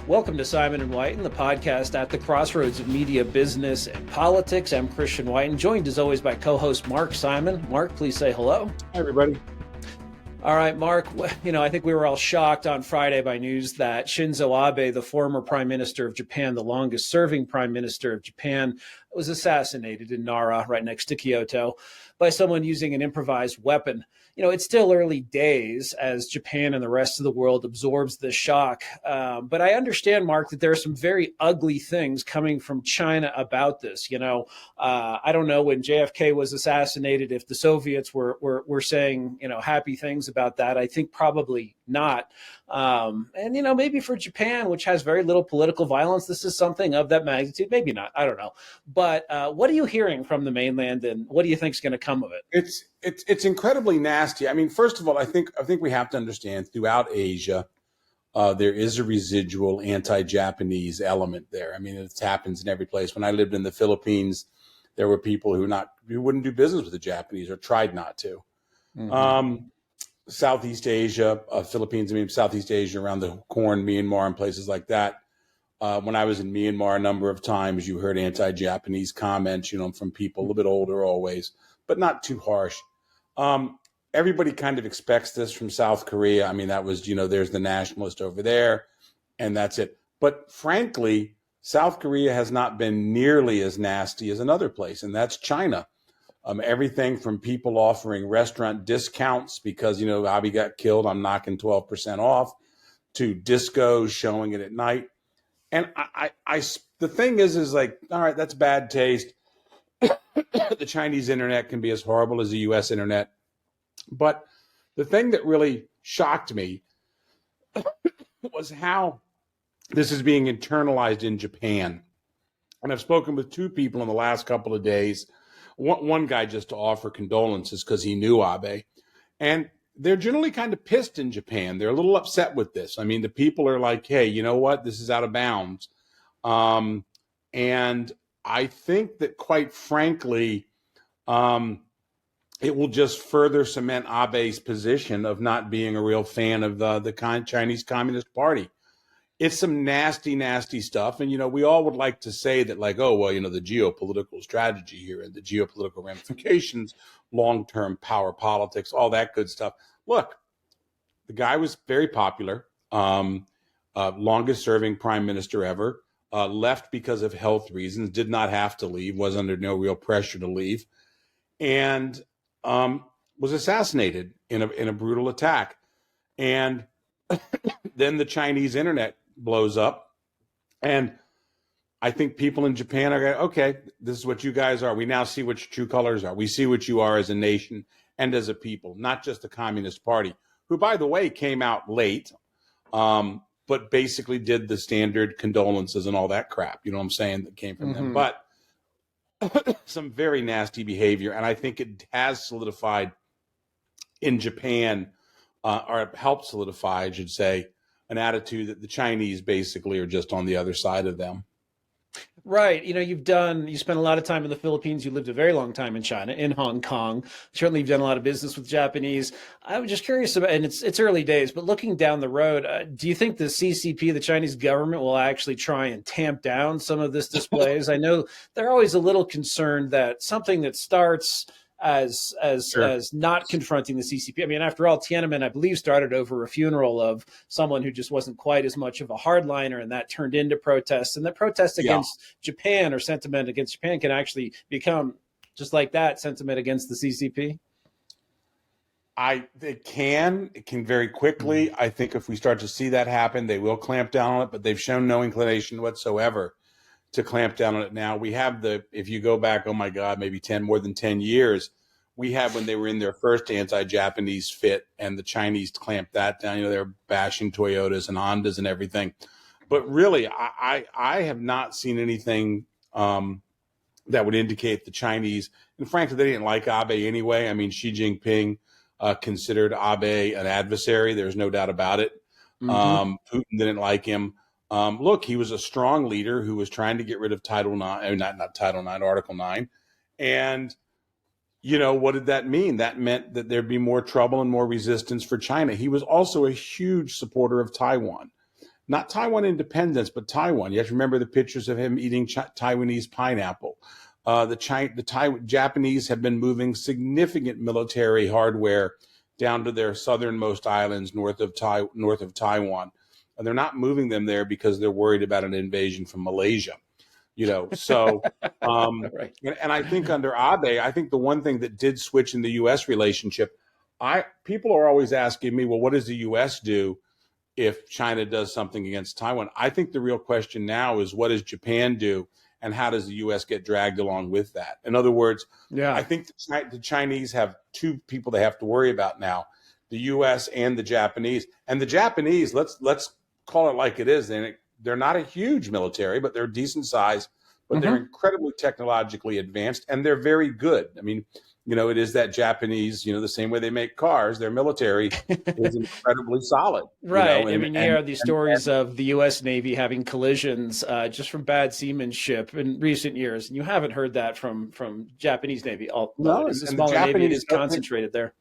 Welcome to Simon and Whiten, the podcast at the crossroads of media, business, and politics. I'm Christian Whiten, joined as always by co-host Mark Simon. Mark, please say hello. Hi, everybody. All right, Mark, I think we were all shocked on Friday by news that Shinzo Abe, the former prime minister of Japan, the longest serving prime minister of Japan, was assassinated in Nara, right next to Kyoto, by someone using an improvised weapon. It's still early days as Japan and the rest of the world absorbs the shock. But I understand, Mark, that there are some very ugly things coming from China about this. I don't know when JFK was assassinated if the Soviets were saying, happy things about that. I think probably not. And maybe for Japan, which has very little political violence, this is something of that magnitude. Maybe not. I don't know. But what are you hearing from the mainland, and what do you think is going to come of it? It's incredibly nasty. I mean, first of all, I think we have to understand throughout Asia, there is a residual anti-Japanese element there. I mean, it happens in every place. When I lived in the Philippines, there were people who wouldn't do business with the Japanese or tried not to. Mm-hmm. Southeast Asia, Southeast Asia around the Horn, Myanmar, and places like that. When I was in Myanmar a number of times, you heard anti-Japanese comments, from people a little bit older always, but not too harsh. Everybody kind of expects this from South Korea. I mean, that was, there's the nationalist over there, and that's it. But frankly, South Korea has not been nearly as nasty as another place, and that's China. Everything from people offering restaurant discounts because, Abe got killed, I'm knocking 12% off, to discos showing it at night. And the thing is like, all right, that's bad taste. The Chinese internet can be as horrible as the U.S. internet. But the thing that really shocked me was how this is being internalized in Japan. And I've spoken with two people in the last couple of days. One guy just to offer condolences because he knew Abe. And they're generally kind of pissed in Japan. They're a little upset with this. I mean, the people are like, hey, you know what? This is out of bounds. And I think that, quite frankly, it will just further cement Abe's position of not being a real fan of the Chinese Communist Party. It's some nasty, nasty stuff. And, we all would like to say that, like, oh, well, the geopolitical strategy here and the geopolitical ramifications, long-term power politics, all that good stuff. Look, the guy was very popular, longest serving prime minister ever, left because of health reasons, did not have to leave, was under no real pressure to leave, and was assassinated in a brutal attack. And then the Chinese internet blows up, and I think people in Japan are going, okay, this is what you guys are. We now see what your true colors are. We see what you are as a nation and as a people, not just the Communist Party, who, by the way, came out late, but basically did the standard condolences and all that crap, you know what I'm saying, that came from them. But some very nasty behavior, and I think it has solidified in Japan, or helped solidify, I should say, an attitude that the Chinese basically are just on the other side of them. Right. You spent a lot of time in the Philippines. You lived a very long time in China, in Hong Kong. Certainly you've done a lot of business with Japanese. I'm just curious about, and it's early days, but looking down the road, do you think the CCP, the Chinese government, will actually try and tamp down some of this displays? I know they're always a little concerned that something that starts as not confronting the CCP. I mean, after all, Tiananmen, I believe, started over a funeral of someone who just wasn't quite as much of a hardliner, and that turned into protests. And that protest against Japan or sentiment against Japan can actually become, just like that, sentiment against the CCP. It can very quickly. Mm-hmm. I think if we start to see that happen, they will clamp down on it, but they've shown no inclination whatsoever to clamp down on it now. We have if you go back, oh my God, maybe more than 10 years, we had when they were in their first anti-Japanese fit and the Chinese clamped that down. They're bashing Toyotas and Hondas and everything. But really, I have not seen anything that would indicate the Chinese, and frankly, they didn't like Abe anyway. I mean, Xi Jinping considered Abe an adversary. There's no doubt about it. Mm-hmm. Putin didn't like him. Look, he was a strong leader who was trying to get rid of Title IX, not Title IX, Article 9. And, what did that mean? That meant that there'd be more trouble and more resistance for China. He was also a huge supporter of Taiwan. not Taiwan independence, but Taiwan. You have to remember the pictures of him eating Taiwanese pineapple. The Japanese have been moving significant military hardware down to their southernmost islands north of Taiwan. And they're not moving them there because they're worried about an invasion from Malaysia. So Right. and I think under Abe, I think the one thing that did switch in the U.S. relationship, people are always asking me, well, what does the U.S. do if China does something against Taiwan? I think the real question now is, what does Japan do, and how does the U.S. get dragged along with that? In other words, I think the Chinese have two people they have to worry about now: the U.S. and the Japanese. And the Japanese, let's call it like it is. They're not a huge military, but they're decent size, but they're incredibly technologically advanced, and they're very good. I mean, it is that Japanese, the same way they make cars, their military is incredibly solid. Right. I mean, you hear these stories of the U.S. Navy having collisions just from bad seamanship in recent years. And you haven't heard that from Japanese Navy. No, it's a smaller Navy. It is concentrated there.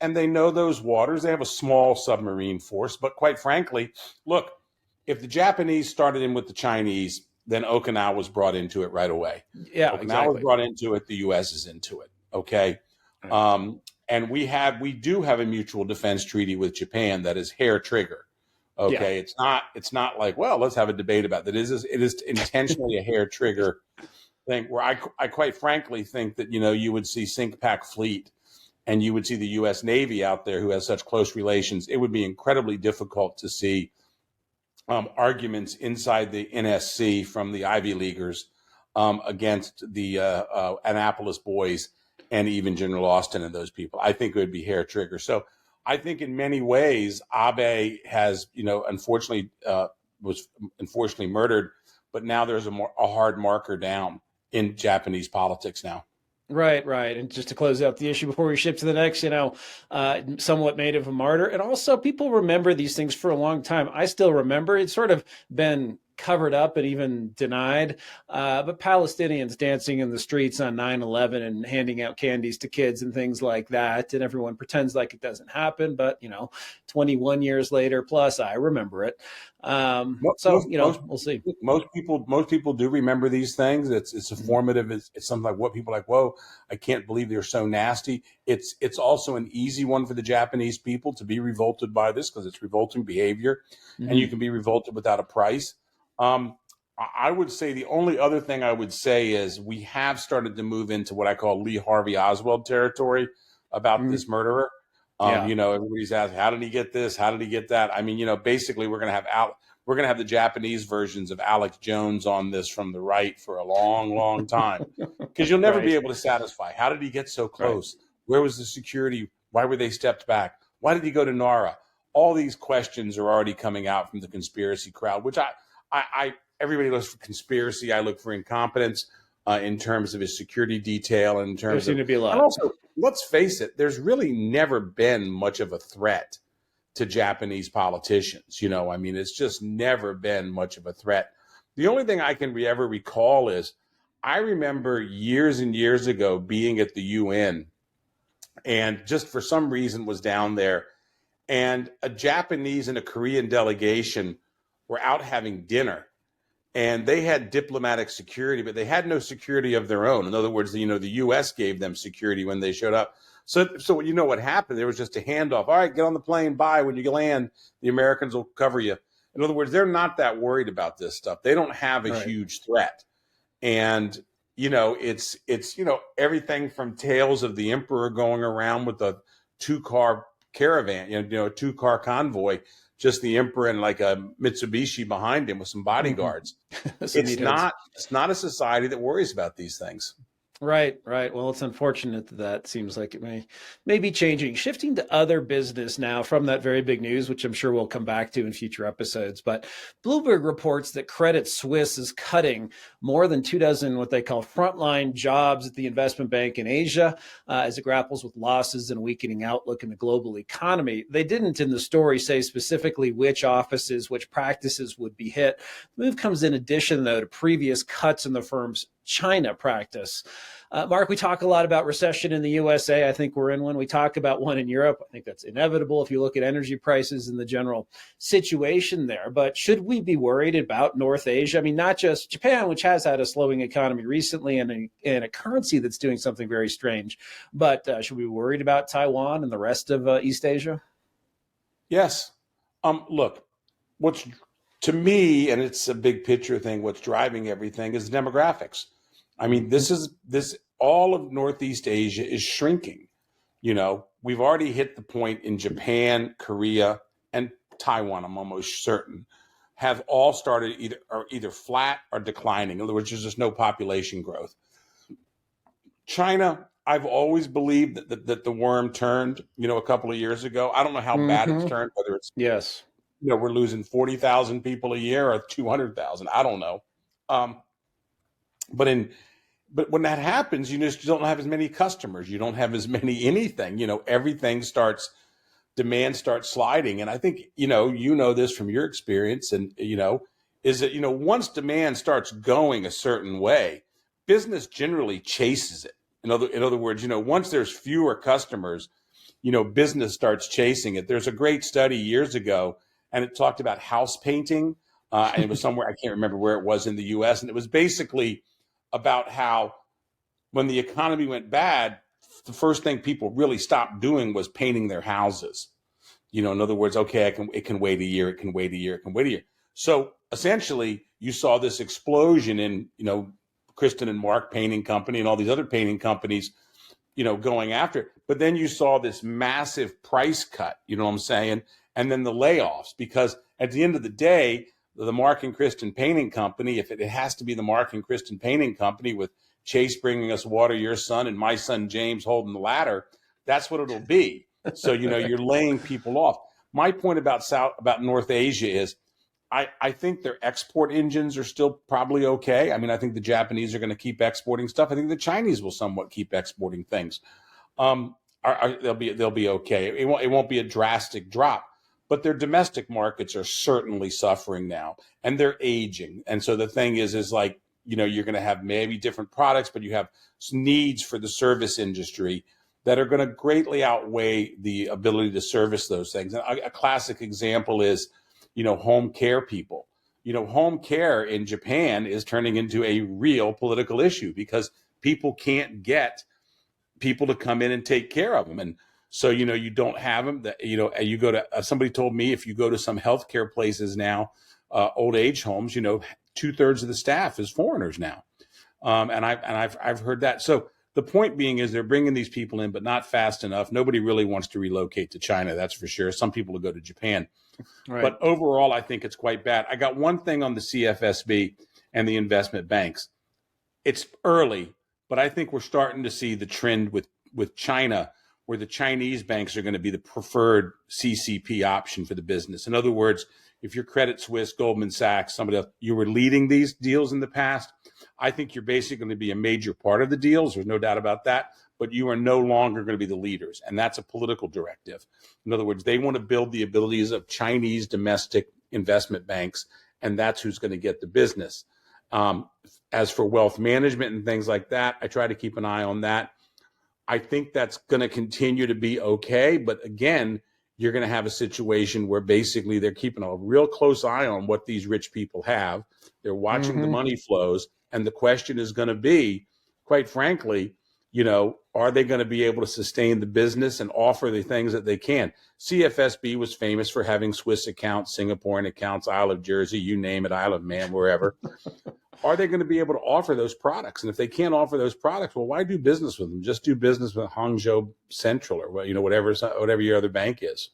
And they know those waters. They have a small submarine force. But quite frankly, look, if the Japanese started in with the Chinese, then Okinawa was brought into it right away. Yeah, Okinawa was brought into it. The U.S. is into it. Okay. And we do have a mutual defense treaty with Japan that is hair trigger. Okay. Yeah. It's not like, well, let's have a debate about that. It is intentionally a hair trigger thing where I quite frankly think that, you would see sink-pack fleet and you would see the U.S. Navy out there who has such close relations. It would be incredibly difficult to see arguments inside the NSC from the Ivy Leaguers against the Annapolis boys and even General Austin and those people. I think it would be hair trigger. So I think in many ways, Abe has, unfortunately, was unfortunately murdered, but now there's a hard marker down in Japanese politics now. Right. And just to close out the issue before we shift to the next, somewhat made of a martyr. And also people remember these things for a long time. I still remember. It's sort of been covered up and even denied. But Palestinians dancing in the streets on 9/11 and handing out candies to kids and things like that. And everyone pretends like it doesn't happen. But, 21 years later, plus I remember it. We'll see. Most people do remember these things. It's a formative. It's something like what people are like, whoa, I can't believe they're so nasty. It's also an easy one for the Japanese people to be revolted by this because it's revolting behavior, and you can be revolted without a price. I would say the only other thing I would say is we have started to move into what I call Lee Harvey Oswald territory about this murderer. Everybody's asking, how did he get this? How did he get that? I mean, basically we're going to have the Japanese versions of Alex Jones on this from the right for a long, long time, because you'll never be able to satisfy. How did he get so close? Right. Where was the security? Why were they stepped back? Why did he go to Nara? All these questions are already coming out from the conspiracy crowd, which everybody looks for conspiracy. I look for incompetence in terms of his security detail, and in terms there seem to be a lot. And also, let's face it, there's really never been much of a threat to Japanese politicians. It's just never been much of a threat. The only thing I can ever recall is I remember years and years ago being at the UN and just for some reason was down there, and a Japanese and a Korean delegation were out having dinner, and they had diplomatic security, but they had no security of their own. In other words, the U.S. gave them security when they showed up. So what happened? There was just a handoff. All right, get on the plane. Bye. When you land, the Americans will cover you. In other words, they're not that worried about this stuff. They don't have a huge threat. And, it's everything from tales of the emperor going around with a 2-car caravan, a 2-car convoy, just the emperor and like a Mitsubishi behind him with some bodyguards. It's not a society that worries about these things. Right. Well, it's unfortunate that seems like it may be changing. Shifting to other business now from that very big news, which I'm sure we'll come back to in future episodes. But Bloomberg reports that Credit Suisse is cutting more than 24 what they call frontline jobs at the investment bank in Asia as it grapples with losses and a weakening outlook in the global economy. They didn't in the story say specifically which offices, which practices would be hit. The move comes in addition, though, to previous cuts in the firm's China practice. Mark, we talk a lot about recession in the USA. I think we're in one. We talk about one in Europe. I think that's inevitable if you look at energy prices and the general situation there. But should we be worried about North Asia? I mean, not just Japan, which has had a slowing economy recently and a currency that's doing something very strange, but should we be worried about Taiwan and the rest of East Asia? Yes. Look, what's to me, and it's a big picture thing, what's driving everything is demographics. I mean, this all of Northeast Asia is shrinking. You know, we've already hit the point in Japan, Korea, and Taiwan, I'm almost certain, have all started either flat or declining. In other words, there's just no population growth. China, I've always believed that the worm turned, a couple of years ago. I don't know how bad it's turned, whether it's, Yes. we're losing 40,000 people a year or 200,000. I don't know. But when that happens, you just don't have as many customers. You don't have as many anything. Demand starts sliding. And I think, this from your experience and, is that, once demand starts going a certain way, business generally chases it. In other words, once there's fewer customers, business starts chasing it. There's a great study years ago, and it talked about house painting. And it was somewhere, I can't remember where it was in the US. And it was basically about how when the economy went bad, the first thing people really stopped doing was painting their houses. In other words, okay, it can wait a year, it can wait a year, it can wait a year. So essentially, you saw this explosion in, Kristen and Mark Painting Company and all these other painting companies, going after it. But then you saw this massive price cut, you know what I'm saying? And then the layoffs, because at the end of the day, the Mark and Kristen Painting Company, if it has to be the Mark and Kristen Painting Company with Chase bringing us water, your son, and my son James holding the ladder, that's what it'll be. So, you're laying people off. My point about North Asia is I think their export engines are still probably okay. I mean, I think the Japanese are going to keep exporting stuff. I think the Chinese will somewhat keep exporting things. They'll be okay. It won't be a drastic drop. But their domestic markets are certainly suffering now, and they're aging. And so the thing is like, you're going to have maybe different products, but you have needs for the service industry that are going to greatly outweigh the ability to service those things. And a classic example is, home care people. Home care in Japan is turning into a real political issue because people can't get people to come in and take care of them. And so, you don't have them that, you go to, somebody told me if you go to some healthcare places now, old age homes, 2/3 of the staff is foreigners now. And I've heard that. So the point being is they're bringing these people in, but not fast enough. Nobody really wants to relocate to China. That's for sure. Some people will go to Japan, right. But overall, I think it's quite bad. I got one thing on the CFSB and the investment banks. It's early, but I think we're starting to see the trend with China, where the Chinese banks are going to be the preferred CCP option for the business. In other words, if you're Credit Suisse, Goldman Sachs, somebody else, you were leading these deals in the past, I think you're basically going to be a major part of the deals. There's no doubt about that. But you are no longer going to be the leaders. And that's a political directive. In other words, they want to build the abilities of Chinese domestic investment banks, and that's who's going to get the business. As for wealth management and things like that, I try to keep an eye on that. I think that's going to continue to be okay. But again, you're going to have a situation where basically they're keeping a real close eye on what these rich people have. They're watching the money flows. And the question is going to be, quite frankly, are they going to be able to sustain the business and offer the things that they can? CFSB was famous for having Swiss accounts, Singaporean accounts, Isle of Jersey, you name it, Isle of Man, wherever. Are they going to be able to offer those products? And if they can't offer those products, well, why do business with them? Just do business with Hangzhou Central or whatever your other bank is.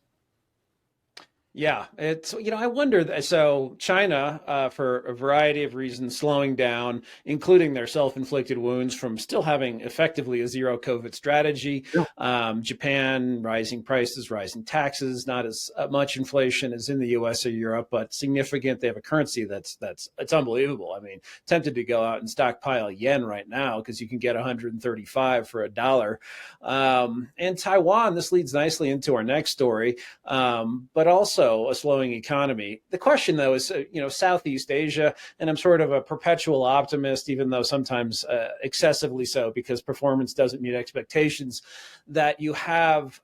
Yeah, it's, I wonder, so China, for a variety of reasons, slowing down, including their self-inflicted wounds from still having effectively a zero COVID strategy. Yeah. Japan, rising prices, rising taxes, not as much inflation as in the US or Europe, but significant. They have a currency it's unbelievable. I mean, tempted to go out and stockpile yen right now because you can get 135 for $1. And Taiwan, this leads nicely into our next story, but also also a slowing economy. The question, though, is, Southeast Asia, and I'm sort of a perpetual optimist, even though sometimes excessively so, because performance doesn't meet expectations, that you have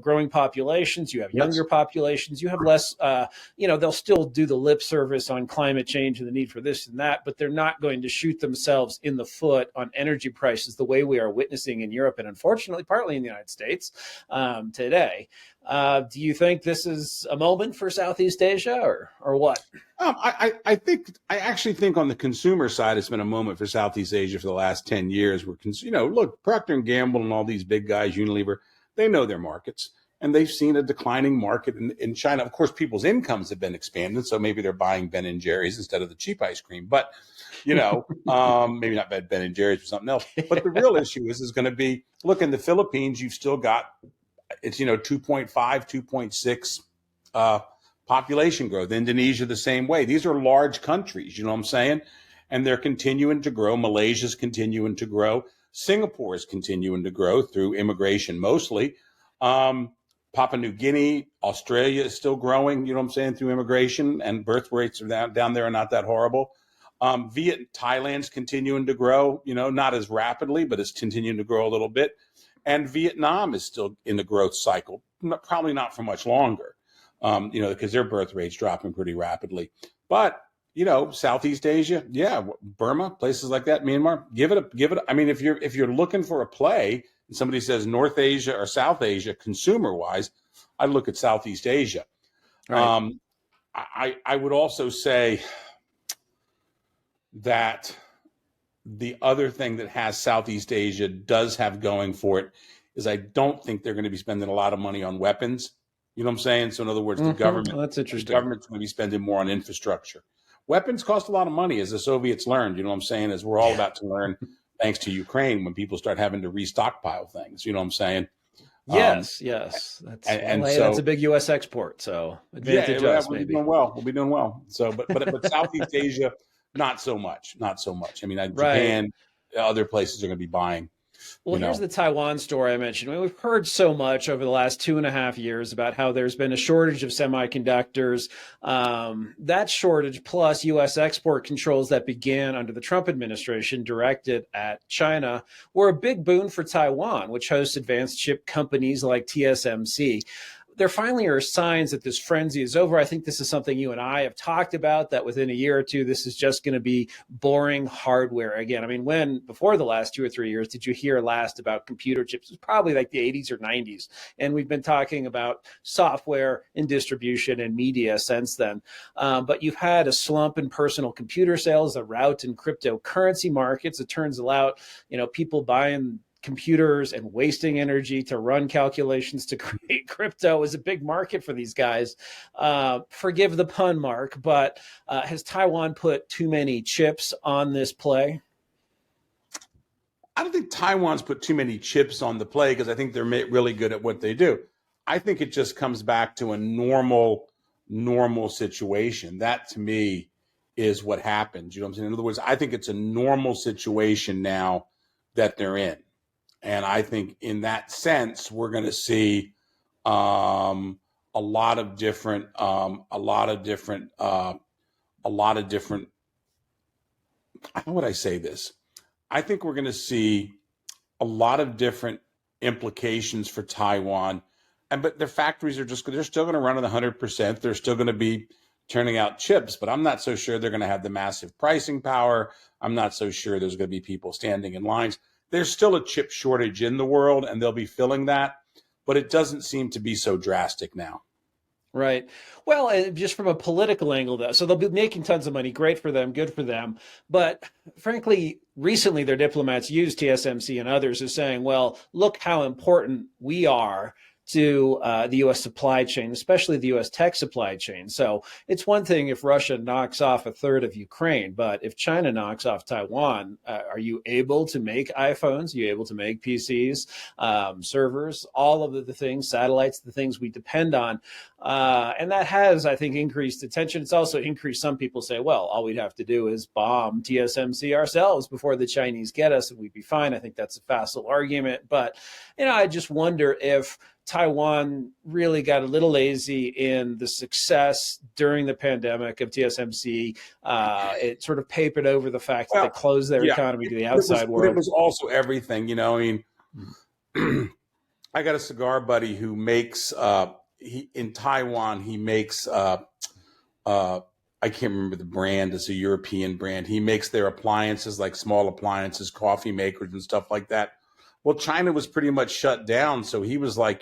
growing populations, you have younger populations, you have less, they'll still do the lip service on climate change and the need for this and that, but they're not going to shoot themselves in the foot on energy prices the way we are witnessing in Europe and unfortunately partly in the United States today. Do you think this is a moment for Southeast Asia or what? I actually think on the consumer side, it's been a moment for Southeast Asia for the last 10 years where, look, Procter and Gamble and all these big guys, Unilever, they know their markets and they've seen a declining market in China. Of course, people's incomes have been expanded. So maybe they're buying Ben and Jerry's instead of the cheap ice cream, but maybe not Ben and Jerry's or something else. But the real issue is going to be, look, in the Philippines, you've still got, it's, 2.5, 2.6 population growth. Indonesia, the same way. These are large countries, you know what I'm saying? And they're continuing to grow. Malaysia's continuing to grow. Singapore is continuing to grow through immigration mostly. Papua New Guinea, Australia is still growing, you know what I'm saying, through immigration, and birth rates are down there are not that horrible. Thailand's continuing to grow, not as rapidly, but it's continuing to grow a little bit. And Vietnam is still in the growth cycle, probably not for much longer, because their birth rate's dropping pretty rapidly. But, Southeast Asia, yeah, Burma, places like that, Myanmar, give it. I mean, if you're looking for a play and somebody says North Asia or South Asia, consumer wise, I look at Southeast Asia. Right. I would also say that the other thing that has Southeast Asia does have going for it is I don't think they're going to be spending a lot of money on weapons. You know what I'm saying? So in other words, the government, that's interesting. The government's going to be spending more on infrastructure. Weapons cost a lot of money, as the Soviets learned. You know what I'm saying? As we're all about to learn, thanks to Ukraine, when people start having to restockpile things. You know what I'm saying? Yes. That's a big U.S. export. So advantage us, maybe. We'll be doing well. So, but Southeast Asia, not so much. I mean, Japan, other places are going to be buying. Well, here's the Taiwan story I mentioned. I mean, we've heard so much over the last 2.5 years about how there's been a shortage of semiconductors. That shortage plus U.S. export controls that began under the Trump administration directed at China were a big boon for Taiwan, which hosts advanced chip companies like TSMC. There finally are signs that this frenzy is over. I think this is something you and I have talked about, that within a year or two, this is just going to be boring hardware again. I mean, when before the last 2 or 3 years did you hear last about computer chips? It was probably like the 80s or 90s. And we've been talking about software and distribution and media since then. But you've had a slump in personal computer sales, a rout in cryptocurrency markets. It turns out, people buying computers and wasting energy to run calculations to create crypto is a big market for these guys. Forgive the pun, Mark, but has Taiwan put too many chips on this play? I don't think Taiwan's put too many chips on the play because I think they're really good at what they do. I think it just comes back to a normal situation. That to me is what happens. You know what I'm saying? In other words, I think it's a normal situation now that they're in. And I think in that sense, we're going to see a lot of different. How would I say this? I think we're going to see a lot of different implications for Taiwan, but their factories they're still going to run at 100%. They're still going to be turning out chips, but I'm not so sure they're going to have the massive pricing power. I'm not so sure there's going to be people standing in lines. There's still a chip shortage in the world, and they'll be filling that, but it doesn't seem to be so drastic now. Right. Well, just from a political angle, though, so they'll be making tons of money. Great for them. Good for them. But frankly, recently their diplomats used TSMC and others as saying, well, look how important we are to the U.S. supply chain, especially the U.S. tech supply chain. So it's one thing if Russia knocks off a third of Ukraine, but if China knocks off Taiwan, are you able to make iPhones? Are you able to make PCs, servers, all of the things, satellites, the things we depend on? And that has, I think, increased attention. It's also increased. Some people say, well, all we'd have to do is bomb TSMC ourselves before the Chinese get us and we'd be fine. I think that's a facile argument. But, I just wonder if Taiwan really got a little lazy in the success during the pandemic of TSMC. It sort of papered over the fact that they Well, closed their yeah, economy to the but outside it world. was also everything. I mean, I got a cigar buddy who makes in Taiwan. He makes uh, I can't remember the brand. It's a European brand. He makes their appliances, like small appliances, coffee makers, and stuff like that. Well, China was pretty much shut down, so he was like,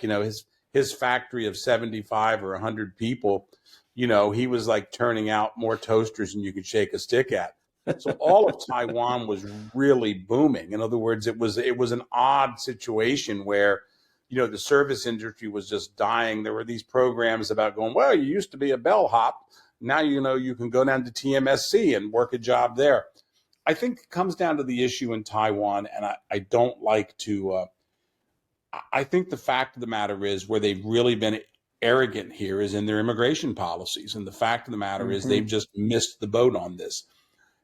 his factory of 75 or 100 people, he was like turning out more toasters than you could shake a stick at. So all of Taiwan was really booming. In other words, it was an odd situation where, the service industry was just dying. There were these programs about going, well, you used to be a bellhop. Now, you can go down to TMSC and work a job there. I think it comes down to the issue in Taiwan, and I don't like to. I think the fact of the matter is where they've really been arrogant here is in their immigration policies, and the fact of the matter is they've just missed the boat on this,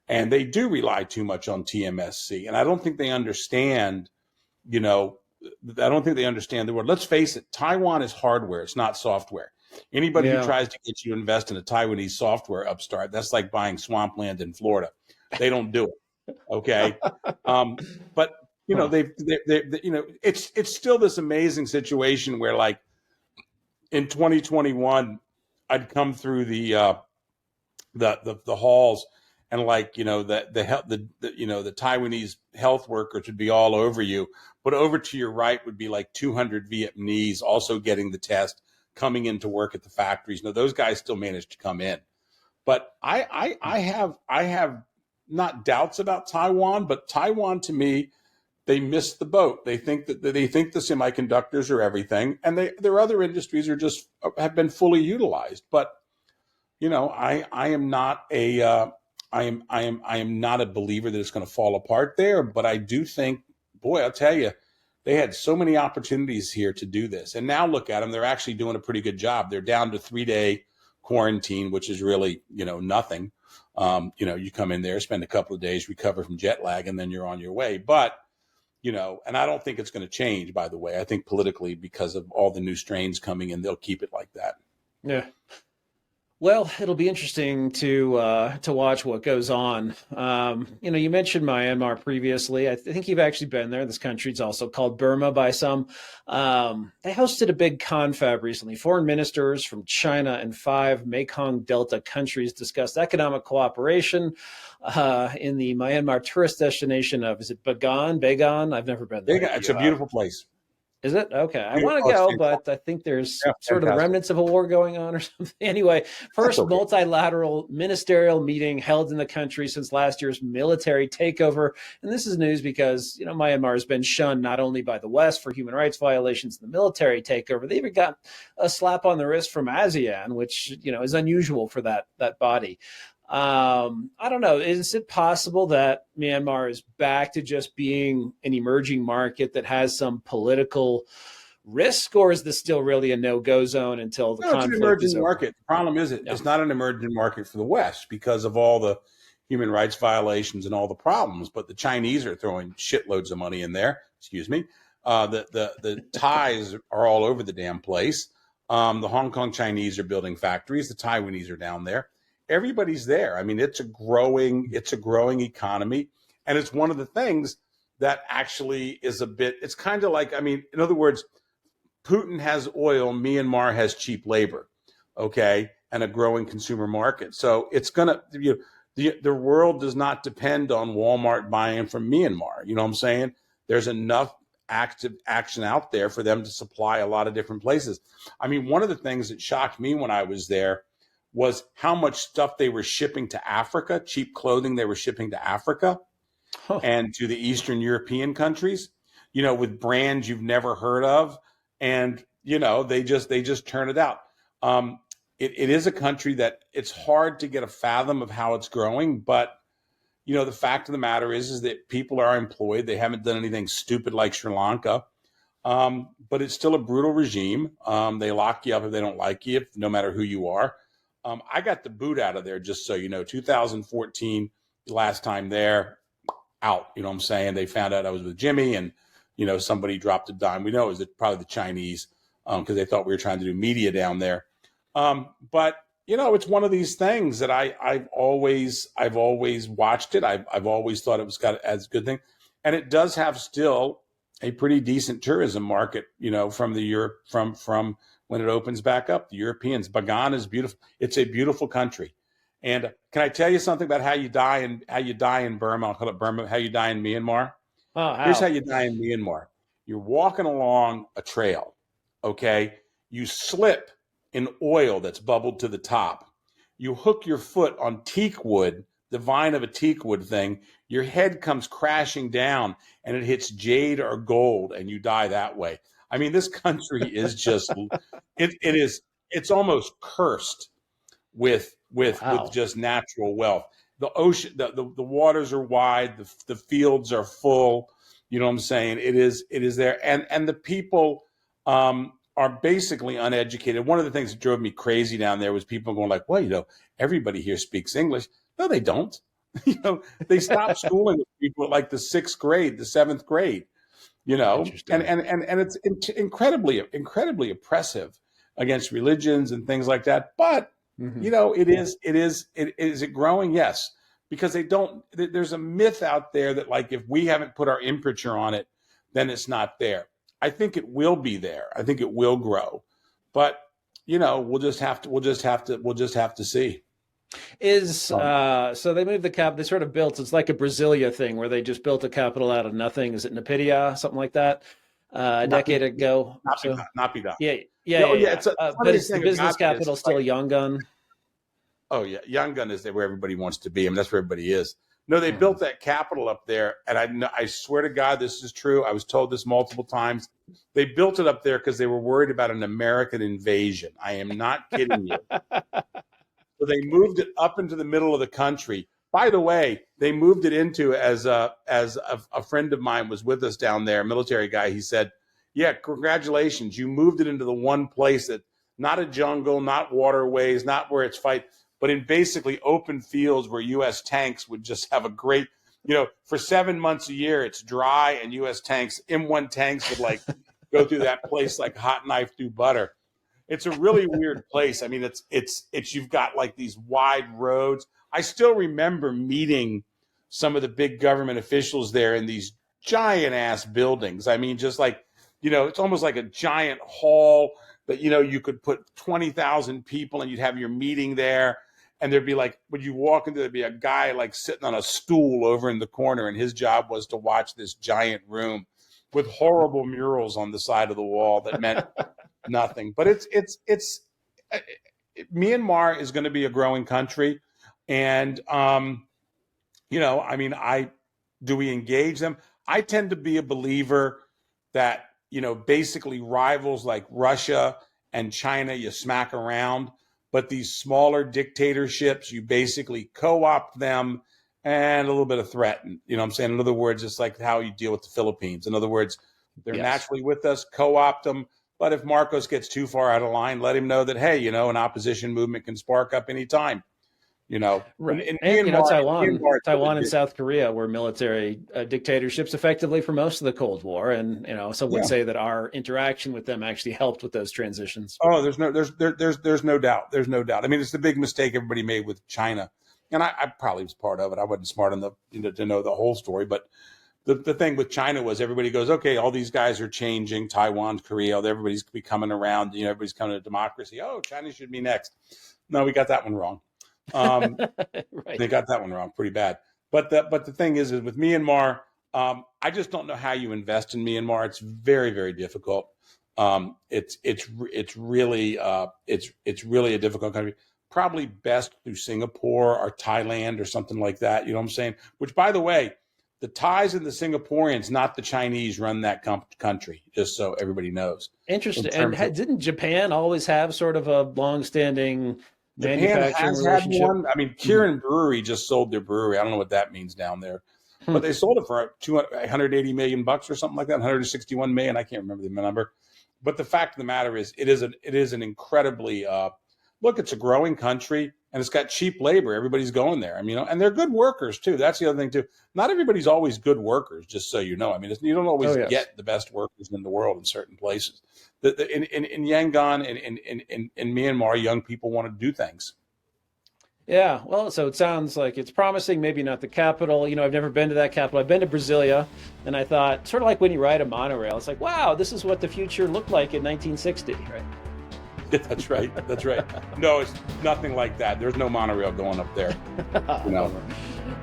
and they do rely too much on TMSC, and I don't think they understand. I don't think they understand the word. Let's face it, Taiwan is hardware; it's not software. Anybody who Yeah. tries to get you to invest in a Taiwanese software upstart, that's like buying swampland in Florida. They don't do it. Okay. But Huh. it's still this amazing situation where, like, in 2021, I'd come through the halls, and, like, the Taiwanese health workers would be all over you, but over to your right would be like 200 Vietnamese also getting the test, coming into work at the factories. Now those guys still managed to come in, but I have not doubts about Taiwan, but Taiwan, to me, they missed the boat. They think the semiconductors are everything, and their other industries have been fully utilized. But I am not a believer that it's going to fall apart there. But I do think, boy, I'll tell you, they had so many opportunities here to do this, and now look at them. They're actually doing a pretty good job. They're down to 3-day quarantine, which is really nothing. You come in there, spend a couple of days, recover from jet lag, and then you're on your way. But and I don't think it's going to change, by the way. I think politically, because of all the new strains coming in, they'll keep it like that. Yeah. Well, it'll be interesting to watch what goes on. You mentioned Myanmar previously. I think you've actually been there. This country is also called Burma by some. They hosted a big confab recently. Foreign ministers from China and 5 Mekong Delta countries discussed economic cooperation in the Myanmar tourist destination of, is it Bagan? Bagan? I've never been there. It's a beautiful place. Is it? Okay. I want to Beautiful. go, but I think there's Yeah, sort of the remnants of a war going on or something. Anyway, first okay. multilateral ministerial meeting held in the country since last year's military takeover. And this is news because, Myanmar has been shunned not only by the West for human rights violations in the military takeover, they even got a slap on the wrist from ASEAN, which, is unusual for that body. I don't know. Is it possible that Myanmar is back to just being an emerging market that has some political risk, or is this still really a no-go zone until the conflict it's an emerging is over? market. The problem is it's not an emerging market for the West because of all the human rights violations and all the problems. But the Chinese are throwing shitloads of money in there. Excuse me. The Thais are all over the damn place. The Hong Kong Chinese are building factories. The Taiwanese are down there. Everybody's there. I mean, it's a growing economy. And it's one of the things that actually is it's kind of like, in other words, Putin has oil, Myanmar has cheap labor, okay, and a growing consumer market. So it's going to, the world does not depend on Walmart buying from Myanmar. You know what I'm saying? There's enough active action out there for them to supply a lot of different places. One of the things that shocked me when I was there was how much stuff they were shipping to Africa, cheap clothing they were shipping to Africa and to the Eastern European countries, with brands you've never heard of. And, they just turn it out. It is a country that it's hard to get a fathom of how it's growing. But, the fact of the matter is that people are employed. They haven't done anything stupid like Sri Lanka. But it's still a brutal regime. They lock you up if they don't like you, no matter who you are. I got the boot out of there, just so you know. 2014, last time there, out. You know what I'm saying? They found out I was with Jimmy, and somebody dropped a dime. We know it was probably the Chinese. because they thought we were trying to do media down there. But it's one of these things that I've always watched it. I've always thought it was got as a good thing, and it does have still a pretty decent tourism market. From the Europe from when it opens back up, the Europeans. Bagan is beautiful. It's a beautiful country. And can I tell you something about how you die in Burma? I'll call it Burma. How you die in Myanmar? Oh, Here's how? how you die in Myanmar. You're walking along a trail. Okay, you slip in oil that's bubbled to the top. You hook your foot on teak wood, the vine of a teak wood thing. Your head comes crashing down, and it hits jade or gold, and you die that way. I mean, this country is just it's almost cursed with Wow. just natural wealth. The ocean, the waters are wide, the fields are full. You know what I'm saying? It is there, and the people are basically uneducated. One of the things that drove me crazy down there was people going like, "Well, everybody here speaks English." No, they don't. They stopped schooling with people at like the 6th grade, the 7th grade. And Interesting. it's incredibly oppressive against religions and things like that. But Hmm. is it growing? Yes, because there's a myth out there that like if we haven't put our imprimatur on it, then it's not there. I think it will be there. I think it will grow, but we'll just have to see. So they moved the cap. They sort of built. It's like a Brasilia thing where they just built a capital out of nothing. Is it Napidia, something like that? A Not be decade ago. not be So not be done. yeah, Yeah, oh yeah. yeah. It's a But funny it's the thing business about it is capital like, still Yangon. oh yeah, Yangon is where everybody wants to be. I mean, that's where everybody is. No, they Mhm. built that capital up there, and I swear to God, this is true. I was told this multiple times. They built it up there because they were worried about an American invasion. I am not kidding you. So they moved it up into the middle of the country. By the way, they moved it into as a friend of mine was with us down there, a military guy. He said, "Yeah, congratulations, you moved it into the one place that not a jungle, not waterways, not where it's fight, but in basically open fields where U.S. tanks would just have a great, for 7 months a year, it's dry and U.S. tanks, M1 tanks would like go through that place like hot knife through butter." It's a really weird place. I mean, it's you've got like these wide roads. I still remember meeting some of the big government officials there in these giant ass buildings. I mean, just like, it's almost like a giant hall that, you could put 20,000 people and you'd have your meeting there. And there'd be like, when you walk into, there'd be a guy like sitting on a stool over in the corner, and his job was to watch this giant room with horrible murals on the side of the wall that meant nothing. But Myanmar is going to be a growing country, and I mean, do we engage them? I tend to be a believer that basically rivals like Russia and China you smack around, but these smaller dictatorships you basically co-opt them and a little bit of threaten. You know what I'm saying? In other words, it's like how you deal with the Philippines. In other words, they're Yes. naturally with us, co-opt them. But if Marcos gets too far out of line, let him know that, hey, an opposition movement can spark up anytime. Right. In And Taiwan, Myanmar, it's really Taiwan and big. South Korea were military dictatorships effectively for most of the Cold War, and some would Yeah. say that our interaction with them actually helped with those transitions. Oh, there's no doubt. There's no doubt. I mean, it's the big mistake everybody made with China, and I probably was part of it. I wasn't smart enough to know the whole story, but the thing with China was everybody goes, okay, all these guys are changing. Taiwan, Korea, everybody's coming around. Everybody's coming to democracy. Oh, China should be next. No, we got that one wrong. Right. They got that one wrong pretty bad. But the thing is with Myanmar, I just don't know how you invest in Myanmar. It's very, very difficult. It's really a difficult country. Probably best through Singapore or Thailand or something like that. You know what I'm saying? Which, by the way, the Thais and the Singaporeans, not the Chinese, run that country. Just so everybody knows. In Interesting. And terms of didn't Japan always have sort of a long-standing Japan manufacturing has had relationship? one. I mean, Mhm. Kirin Brewery just sold their brewery. I don't know what that means down there, but Hmm. they sold it for 180 million bucks or something like that, 161 million. I can't remember the number. But the fact of the matter is, it is an incredibly look. It's a growing country. and it's got cheap labor. Everybody's going there. I mean, and they're good workers too. That's the other thing too. Not everybody's always good workers, just so you know. I mean, you don't always get the best workers in the world in certain places. In Yangon and in Myanmar, young people want to do things. Yeah, well, so it sounds like it's promising, maybe not the capital. You know, I've never been to that capital. I've been to Brasilia, and I thought, sort of like when you ride a monorail, it's like, wow, this is what the future looked like in 1960, right? That's right. That's right. No, it's nothing like that. There's no monorail going up there. You know.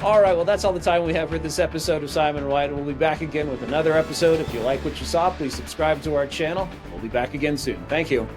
All right, well, that's all the time we have for this episode of Simon and White. We'll be back again with another episode. If you like what you saw, please subscribe to our channel. We'll be back again soon. Thank you.